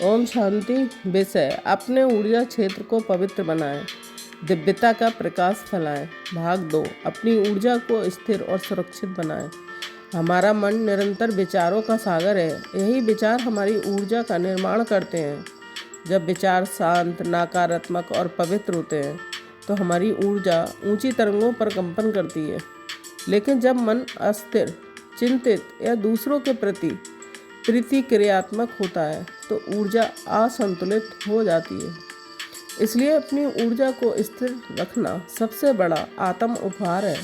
ओम शांति। विषय: अपने ऊर्जा क्षेत्र को पवित्र बनाएं, दिव्यता का प्रकाश फैलाएं। भाग 2: अपनी ऊर्जा को स्थिर और सुरक्षित बनाएं। हमारा मन निरंतर विचारों का सागर है। यही विचार हमारी ऊर्जा का निर्माण करते हैं। जब विचार शांत, नकारात्मक और पवित्र होते हैं तो हमारी ऊर्जा ऊंची तरंगों पर कंपन करती है। लेकिन जब मन अस्थिर, चिंतित या दूसरों के प्रति प्रतिक्रियात्मक होता है तो ऊर्जा असंतुलित हो जाती है। इसलिए अपनी ऊर्जा को स्थिर रखना सबसे बड़ा आत्म उपहार है।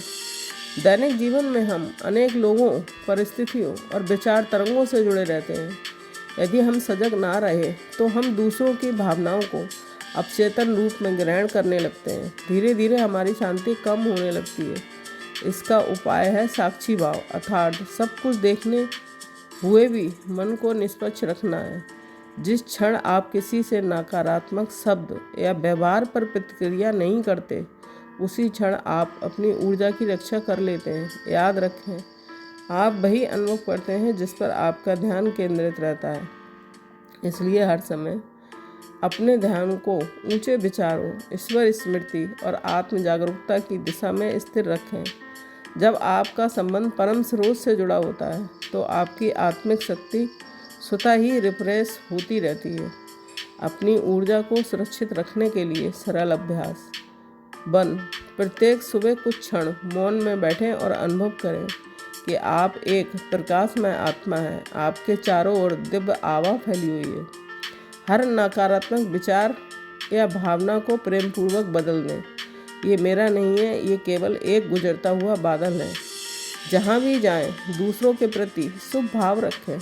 दैनिक जीवन में हम अनेक लोगों, परिस्थितियों और विचार तरंगों से जुड़े रहते हैं। यदि हम सजग ना रहे तो हम दूसरों की भावनाओं को अवचेतन रूप में ग्रहण करने लगते हैं। धीरे धीरे हमारी शांति कम होने लगती है। इसका उपाय है साक्षी भाव, अर्थात सब कुछ देखने हुए भी मन को निष्पक्ष रखना है। जिस क्षण आप किसी से नकारात्मक शब्द या व्यवहार पर प्रतिक्रिया नहीं करते, उसी क्षण आप अपनी ऊर्जा की रक्षा कर लेते हैं। याद रखें, आप वही अनुभव करते हैं जिस पर आपका ध्यान केंद्रित रहता है। इसलिए हर समय अपने ध्यान को ऊंचे विचारों, ईश्वर स्मृति और आत्म जागरूकता की दिशा में स्थिर रखें। जब आपका संबंध परम स्रोत से जुड़ा होता है तो आपकी आत्मिक शक्ति स्वतः ही रिफ्रेश होती रहती है। अपनी ऊर्जा को सुरक्षित रखने के लिए सरल अभ्यास: प्रत्येक सुबह कुछ क्षण मौन में बैठें और अनुभव करें कि आप एक प्रकाशमय आत्मा हैं। आपके चारों ओर दिव्य आभा फैली हुई है। हर नकारात्मक विचार या भावना को प्रेमपूर्वक बदल दें। ये मेरा नहीं है, ये केवल एक गुजरता हुआ बादल है। जहाँ भी जाएं, दूसरों के प्रति शुभ भाव रखें,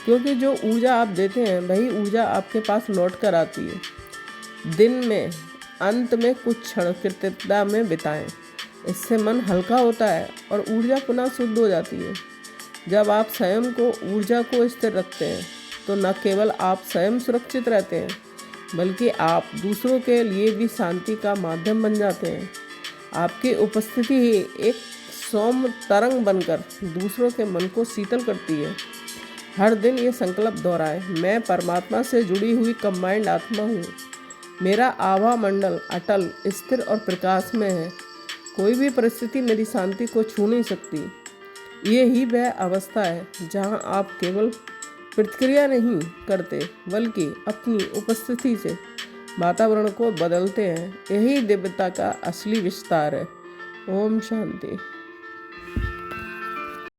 क्योंकि जो ऊर्जा आप देते हैं वही ऊर्जा आपके पास लौट कर आती है। दिन में अंत में कुछ क्षण कृतज्ञता में बिताएं। इससे मन हल्का होता है और ऊर्जा पुनः शुद्ध हो जाती है। जब आप स्वयं को ऊर्जा को स्थिर रखते हैं तो न केवल आप स्वयं सुरक्षित रहते हैं, बल्कि आप दूसरों के लिए भी शांति का माध्यम बन जाते हैं। आपकी उपस्थिति ही एक सौम्य तरंग बनकर दूसरों के मन को शीतल करती है। हर दिन ये संकल्प दोहराएं: मैं परमात्मा से जुड़ी हुई कंबाइंड आत्मा हूँ। मेरा आभा मंडल अटल, स्थिर और प्रकाश में है। कोई भी परिस्थिति मेरी शांति को छू नहीं सकती। ये ही वह अवस्था है जहाँ आप केवल प्रतिक्रिया नहीं करते, बल्कि अपनी उपस्थिति से वातावरण को बदलते हैं। यही दिव्यता का असली विस्तार है। ओम शांति।